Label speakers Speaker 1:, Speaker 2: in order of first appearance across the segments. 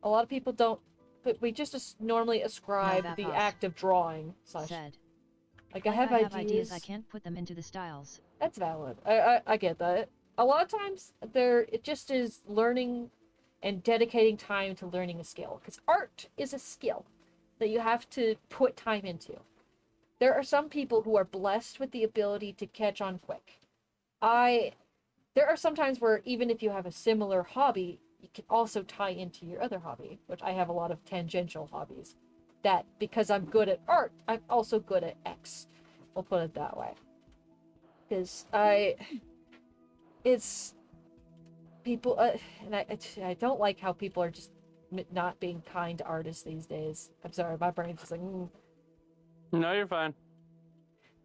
Speaker 1: A lot of people don't, but we just normally ascribe
Speaker 2: No,
Speaker 1: the
Speaker 2: Vapos
Speaker 1: act of drawing. Slash,
Speaker 2: said.
Speaker 1: like I
Speaker 2: Like
Speaker 1: have
Speaker 2: I have ideas,
Speaker 1: ideas.
Speaker 2: I can't put them into the styles.
Speaker 1: That's valid. I get that. A lot of times it just is learning and dedicating time to learning a skill, because art is a skill that you have to put time into. There are some people who are blessed with the ability to catch on quick. I There are some times where even if you have a similar hobby, you can also tie into your other hobby, which I have a lot of tangential hobbies. That because I'm good at art, I'm also good at X. We'll put it that way. Because it's people, and I don't like how people are just not being kind to artists these days. I'm sorry, my brain's just like,
Speaker 3: No, you're fine.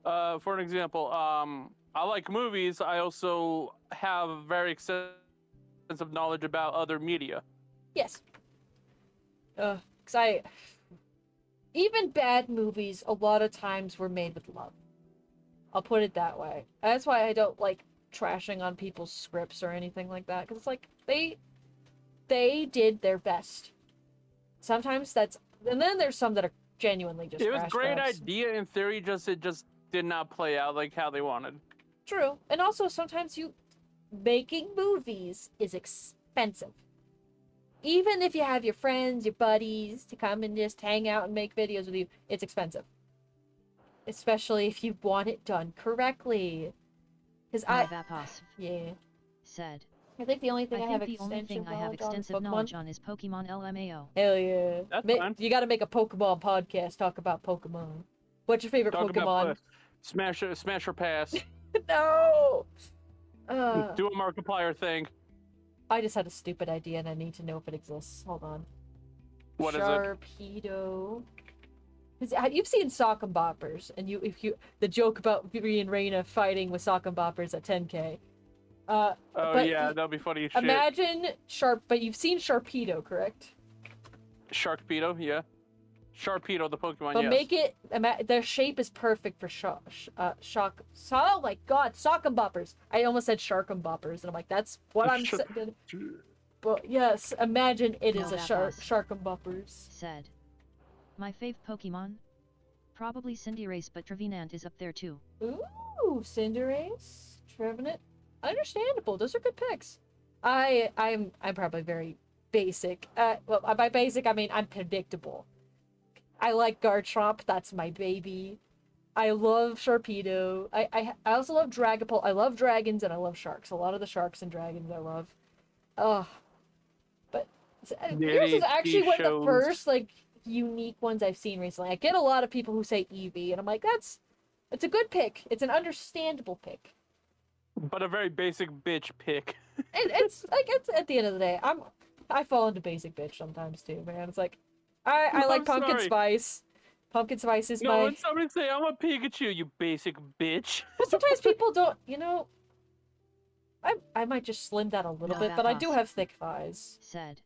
Speaker 3: For an example, I like movies. I also have very extensive knowledge about other media.
Speaker 1: yes. Because even bad movies, a lot of times were made with love. I'll put it that way. That's why I don't like trashing on people's scripts or anything like that, because it's like they did their best. Sometimes that's, and then there's some that are genuinely just
Speaker 3: It was a
Speaker 1: trash
Speaker 3: great
Speaker 1: grabs.
Speaker 3: idea in theory, it just did not play out like how they wanted.
Speaker 1: True, and also sometimes making movies is expensive. Even if you have your friends, your buddies to come and just hang out and make videos with you, it's expensive. Especially if you want it done correctly. Because
Speaker 2: No, Vapos
Speaker 1: yeah.
Speaker 2: said.
Speaker 1: I think the only thing
Speaker 2: I
Speaker 1: I have
Speaker 2: think the only thing I have extensive
Speaker 1: Pokemon.
Speaker 2: knowledge on is Pokemon LMAO.
Speaker 1: Hell yeah.
Speaker 3: That's fine.
Speaker 1: You gotta make a Pokemon podcast, talk about Pokemon. What's your favorite
Speaker 3: Talk
Speaker 1: Pokemon?
Speaker 3: about smash or pass.
Speaker 1: No!
Speaker 3: Do a Markiplier thing.
Speaker 1: I just had a stupid idea and I need to know if it exists. Hold on.
Speaker 3: What is it?
Speaker 1: Sharpedo. You've seen Sock and Boppers, and the joke about me and Reina fighting with Sock and Boppers at 10K.
Speaker 3: Oh
Speaker 1: but
Speaker 3: yeah, that'd be funny as shit.
Speaker 1: Imagine but you've seen Sharpedo, correct?
Speaker 3: Sharkpedo, yeah. Sharpedo, the Pokemon,
Speaker 1: But
Speaker 3: yes.
Speaker 1: make it, their shape is perfect for oh my god, Sock and Boppers. I almost said Shark and Boppers, and I'm like, that's what I'm saying. But yes, imagine it is a Shark and Boppers.
Speaker 2: Said. My fave Pokemon? Probably Cinderace, but Trevenant is up there too.
Speaker 1: Ooh, Cinderace, Trevenant. Understandable. Those are good picks. I'm probably very basic. Well, by basic I mean I'm predictable. I like Garchomp. That's my baby. I love Sharpedo. I also love Dragapult. I love dragons and I love sharks. A lot of the sharks and dragons I love. Ugh. But yours is actually one of the first like unique ones I've seen recently. I get a lot of people who say Eevee, and I'm like, it's a good pick. It's an understandable pick.
Speaker 3: But a very basic bitch pick.
Speaker 1: It's like it's at the end of the day, I fall into basic bitch sometimes too, man. It's like I like pumpkin spice. Pumpkin spice is my.
Speaker 3: No, when somebody say I'm a Pikachu, you basic bitch.
Speaker 1: But sometimes people don't. I might just slim that a little bit, but I do have thick thighs.
Speaker 2: Said.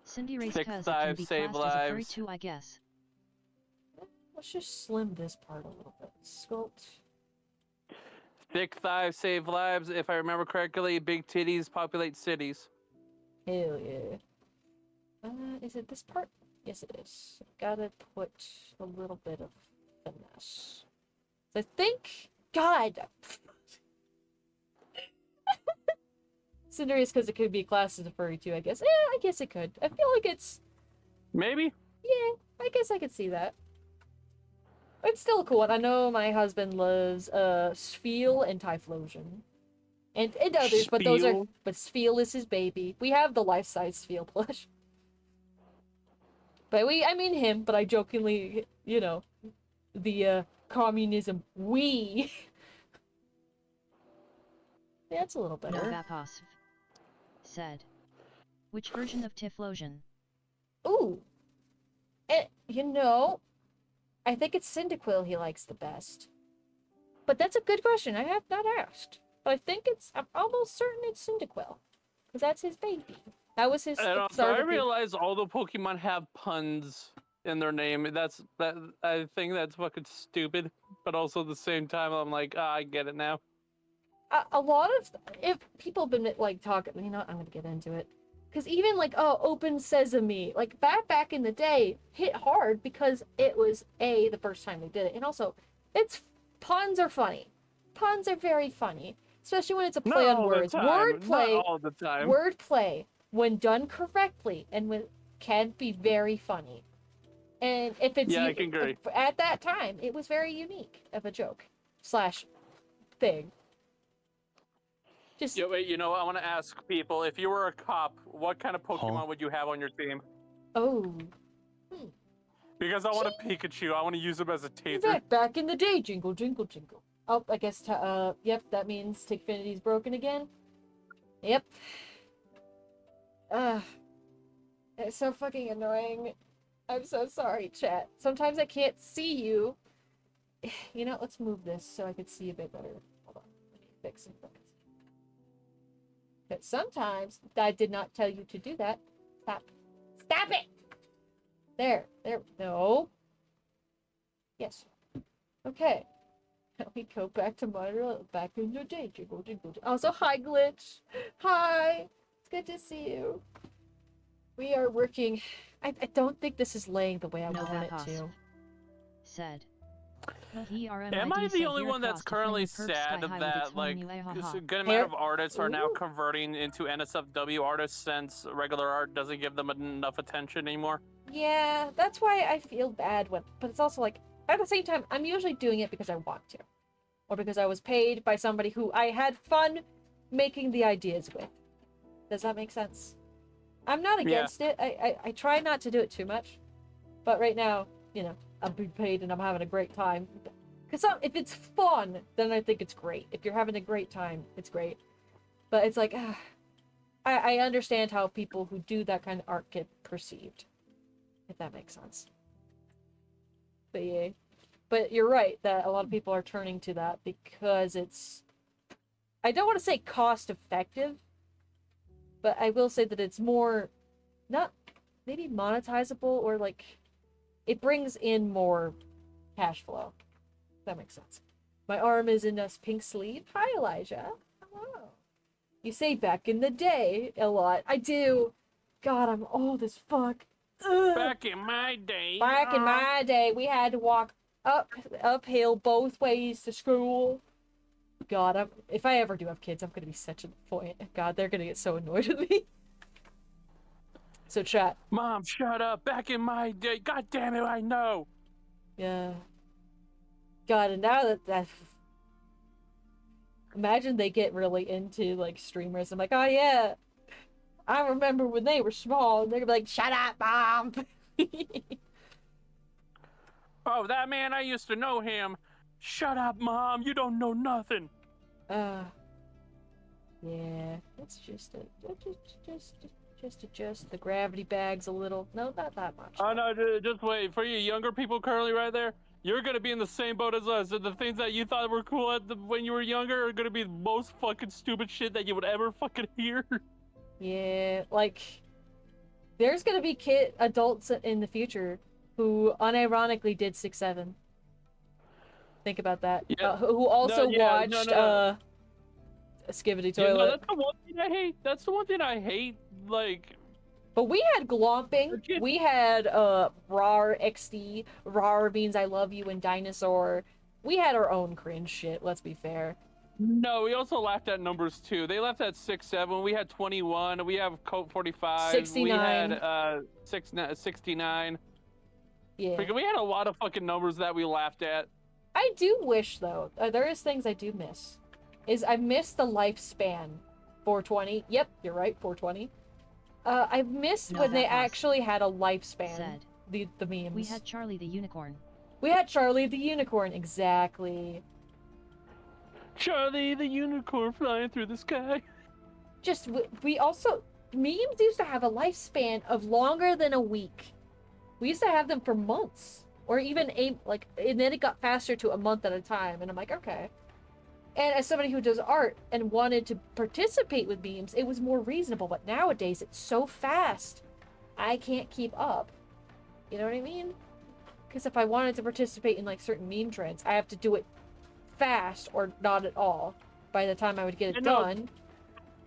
Speaker 2: Cinderace
Speaker 3: Thick
Speaker 2: cuz it
Speaker 3: thighs
Speaker 2: can be
Speaker 3: save
Speaker 2: classed as a furry
Speaker 3: lives.
Speaker 2: too, I guess.
Speaker 1: Let's just slim this part a little bit. Sculpt.
Speaker 3: Thick thighs save lives. If I remember correctly, big titties populate cities.
Speaker 1: Hell yeah. Is it this part? Yes, it is. Gotta put a little bit of finesse. So I think. God! Cinderace because it could be classed as a furry too, I guess. Yeah, I guess it could. I feel like it's.
Speaker 3: Maybe?
Speaker 1: Yeah, I guess I could see that. It's still a cool one. I know my husband loves Spheal and Typhlosion. And others, but those are. But Spheal is his baby. We have the life-size Spheal plush. But I mean him, but I jokingly, the communism, we. Yeah, it's a little better.
Speaker 2: Vapos said. Which version of Typhlosion?
Speaker 1: Ooh. I think it's Cyndaquil he likes the best. But that's a good question. I have not asked. But I'm almost certain it's Cyndaquil. Because that's his baby. That was his.
Speaker 3: And also, I realize all the Pokemon have puns in their name. I think that's fucking stupid. But also at the same time, I'm like, I get it now.
Speaker 1: A lot of. If people have been, like, talking. I'm going to get into it. Because even like, oh, Open Sesame, like back in the day, hit hard because it was the first time they did it, and also, it's puns are funny. Puns are very funny, especially when it's a play
Speaker 3: Not
Speaker 1: on
Speaker 3: all the
Speaker 1: words.
Speaker 3: time. Not all the time.
Speaker 1: Wordplay, when done correctly, can be very funny. And if it's
Speaker 3: Yeah, I can agree.
Speaker 1: at that time, it was very unique of a joke slash thing. Just
Speaker 3: Yeah, wait, I want to ask people, if you were a cop, what kind of Pokemon would you have on your team?
Speaker 1: oh.
Speaker 3: Because I want a Pikachu. I want to use him as a taser.
Speaker 1: Back in the day, jingle, jingle, jingle. Oh, I guess, yep, that means Tikfinity's broken again. Yep. It's so fucking annoying. I'm so sorry, chat. Sometimes I can't see you. You know, let's move this so I can see a bit better. Hold on, let me fix some things. But sometimes, I did not tell you to do that. Stop. Stop it! There, no. Yes. Okay. Now we go back to Montreal, back in your day. Jingle, jingle, jingle. Also, hi, Glitch. Hi. It's good to see you. We are working. I don't think this is laying the way I want it to.
Speaker 2: Said.
Speaker 3: Am I the only one that's currently sad that, like, a good amount of artists are now converting into NSFW artists since regular art doesn't give them enough attention anymore?
Speaker 1: Yeah, that's why I feel bad but it's also like, at the same time, I'm usually doing it because I want to. Or because I was paid by somebody who I had fun making the ideas with. Does that make sense? I'm not against it. I try not to do it too much. But right now, I'm being paid and I'm having a great time. Because if it's fun, then I think it's great. If you're having a great time, it's great. But it's like, I understand how people who do that kind of art get perceived. If that makes sense. But yeah. But you're right that a lot of people are turning to that because it's... I don't want to say cost effective, but I will say that it's more... not maybe monetizable or like... it brings in more cash flow. That makes sense. My arm is in a pink sleeve. Hi, Elijah. Hello. You say back in the day a lot. I do. God, I'm old as fuck. Ugh.
Speaker 3: Back in my day.
Speaker 1: Back in my day, we had to walk uphill both ways to school. God, if I ever do have kids, I'm gonna be such a boy. God, they're gonna get so annoyed with me. So chat.
Speaker 3: Mom, shut up. Back in my day. God damn it, I know.
Speaker 1: Yeah. God, and now that imagine they get really into like streamers. I'm like, oh yeah, I remember when they were small. And they're gonna be like, shut up, mom.
Speaker 3: Oh, that man, I used to know him. Shut up, Mom. You don't know nothing.
Speaker 1: Yeah. Let's just adjust the gravity bags a little. No, not that much.
Speaker 3: Oh no, just wait. For you younger people currently right there, you're gonna be in the same boat as us. And the things that you thought were cool when you were younger are gonna be the most fucking stupid shit that you would ever fucking hear.
Speaker 1: Yeah, like there's gonna be adults in the future who unironically did 6-7. Think about that.
Speaker 3: Yeah.
Speaker 1: Who also watched a Skibidi Toilet.
Speaker 3: No, that's the one thing I hate. That's the one thing I hate. Like,
Speaker 1: but we had glomping. We had RAR XD. RAR means I love you and dinosaur. We had our own cringe shit. Let's be fair.
Speaker 3: No, we also laughed at numbers too. They left at 6-7. We had 21. We have Coat 45.
Speaker 1: 69.
Speaker 3: We had 69.
Speaker 1: Yeah.
Speaker 3: Freaking, we had a lot of fucking numbers that we laughed at.
Speaker 1: I do wish though. There is things I do miss. I miss the lifespan. 420. Yep, you're right. 420. I missed when they actually had a lifespan.
Speaker 2: Said.
Speaker 1: The memes.
Speaker 2: We had Charlie the Unicorn.
Speaker 1: We had Charlie the Unicorn. Exactly.
Speaker 3: Charlie the Unicorn flying through the sky.
Speaker 1: Just, we also... memes used to have a lifespan of longer than a week. We used to have them for months. Or even, and then it got faster to a month at a time. And I'm like, okay. And as somebody who does art and wanted to participate with memes, it was more reasonable. But nowadays, it's so fast. I can't keep up. You know what I mean? Because if I wanted to participate in, like, certain meme trends, I have to do it fast or not at all by the time I would get it done.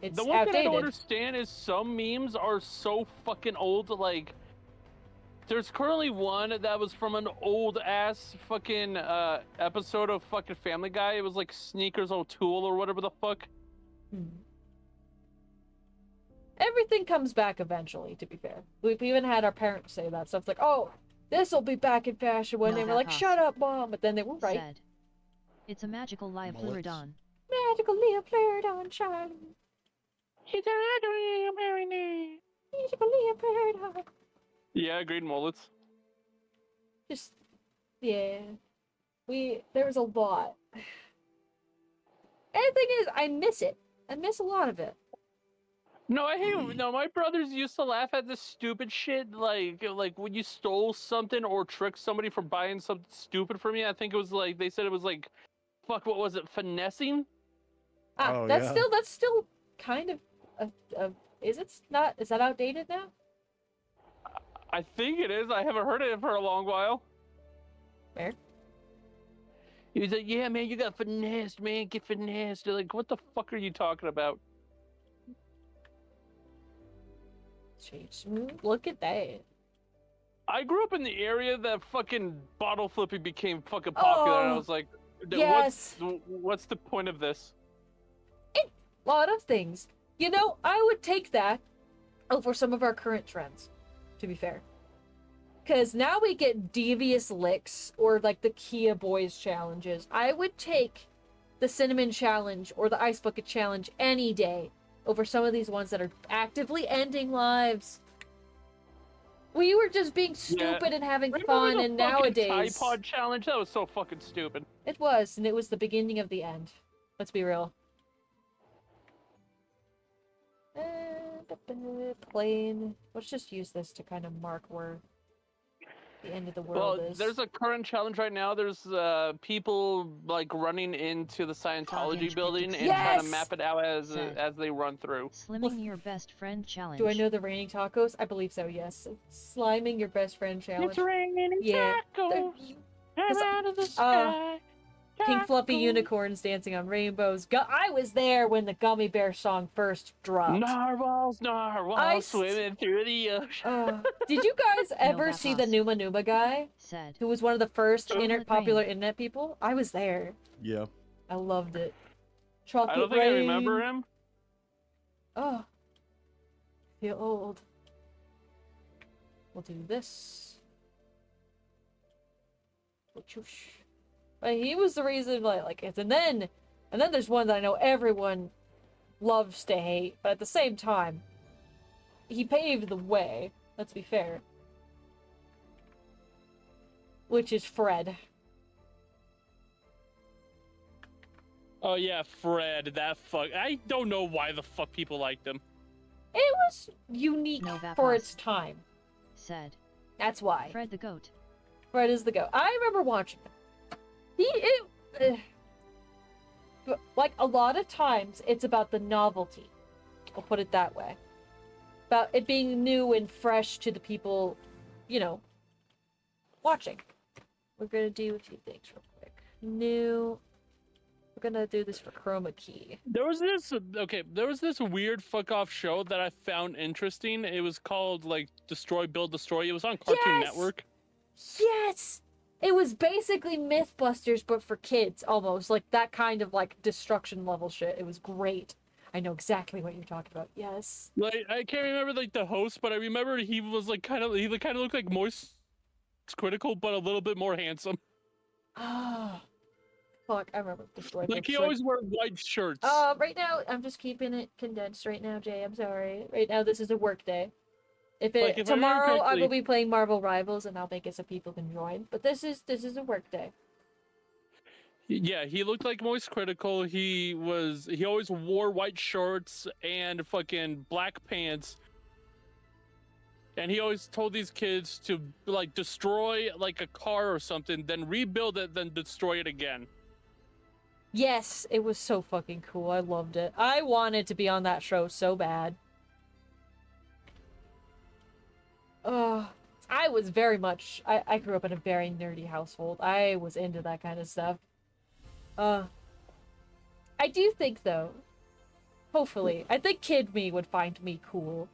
Speaker 1: It's
Speaker 3: the one
Speaker 1: outdated.
Speaker 3: thing I don't understand is some memes are so fucking old. Like, there's currently one that was from an old ass fucking episode of fucking Family Guy. It was like Sneakers O'Toole or whatever the fuck.
Speaker 1: Everything comes back eventually, to be fair. We've even had our parents say that. So it's like, oh, this will be back in fashion when they were like, shut up, Mom. But then they were right.
Speaker 2: Said. It's a magical Leopluridon.
Speaker 1: Magical Leopluridon shine.
Speaker 3: It's a
Speaker 1: Magical Leopluridon.
Speaker 3: Yeah, agreed, mullets.
Speaker 1: Just, yeah. There's a lot. And the thing is, I miss it. I miss a lot of it.
Speaker 3: No, I hate. No, my brothers used to laugh at this stupid shit, like when you stole something or tricked somebody for buying something stupid for me. I think it was like they said it was like, fuck, what was it, finessing?
Speaker 1: That's still kind of is that outdated now?
Speaker 3: I think it is. I haven't heard it for a long while.
Speaker 1: Fair.
Speaker 3: He was like, yeah, man, you got finessed, man, get finessed. They're like, what the fuck are you talking about?
Speaker 1: Jeez, look at that.
Speaker 3: I grew up in the area that fucking bottle flipping became fucking popular, and I was like,
Speaker 1: yes.
Speaker 3: what's the point of this?
Speaker 1: A lot of things. You know, I would take that over some of our current trends, to be fair. Because now we get devious licks or like the Kia Boys challenges. I would take the Cinnamon Challenge or the Ice Bucket Challenge any day over some of these ones that are actively ending lives. We were just being stupid and having fun, and nowadays...
Speaker 3: Tripod challenge? That was so fucking stupid.
Speaker 1: It was, and it was the beginning of the end. Let's be real. Plane. Let's just use this to kind of mark where the end of the world is.
Speaker 3: There's a current challenge right now. There's people like running into the Scientology building and trying to map it out as they run through.
Speaker 2: Slimming your best friend challenge.
Speaker 1: Do I know the raining tacos? I believe so, yes. Sliming your best friend challenge.
Speaker 3: It's raining tacos out of the sky.
Speaker 1: Pink fluffy unicorns dancing on rainbows. I was there when the Gummy Bear song first dropped.
Speaker 3: Narwhals swimming through the ocean.
Speaker 1: Did you guys ever see the Numa Numa guy? Who was one of the first popular internet people? I was there.
Speaker 4: Yeah.
Speaker 1: I loved it. Chocolate
Speaker 3: I don't think I remember him.
Speaker 1: Oh. Feel old. We'll do this. But he was the reason, like it's, and then there's one that I know everyone loves to hate, but at the same time, he paved the way. Let's be fair. Which is Fred.
Speaker 3: Oh yeah, Fred. That fuck. I don't know why the fuck people liked him.
Speaker 1: It was unique for its time.
Speaker 2: Said.
Speaker 1: That's why.
Speaker 2: Fred the goat.
Speaker 1: Fred is the goat. I remember watching him. Like, a lot of times, it's about the novelty. I'll put it that way. About it being new and fresh to the people, you know, watching. We're gonna do a few things real quick. New. We're gonna do this for Chroma Key.
Speaker 3: There was this weird fuck off show that I found interesting. It was called, like, Destroy, Build, Destroy. It was on Cartoon Network.
Speaker 1: Yes! It was basically Mythbusters, but for kids, almost. Like, that kind of, like, destruction level shit. It was great. I know exactly what you're talking about. Yes.
Speaker 3: Like, I can't remember, like, the host, but I remember he was, like, kind of looked like Moist Critical, but a little bit more handsome.
Speaker 1: Ah. Fuck, I remember Destroy.
Speaker 3: Like, he always wore white shirts.
Speaker 1: Right now, I'm just keeping it condensed right now, Jay. I'm sorry. Right now, this is a work day. If tomorrow I will be playing Marvel Rivals, and I'll make it so people can join. But this is a work day.
Speaker 3: Yeah, he looked like Moist Critical. He always wore white shorts and fucking black pants. And he always told these kids to, like, destroy, like, a car or something, then rebuild it, then destroy it again.
Speaker 1: Yes, it was so fucking cool. I loved it. I wanted to be on that show so bad. I was very much... I grew up in a very nerdy household. I was into that kind of stuff. I do think, though, Hopefully. I think kid me would find me cool.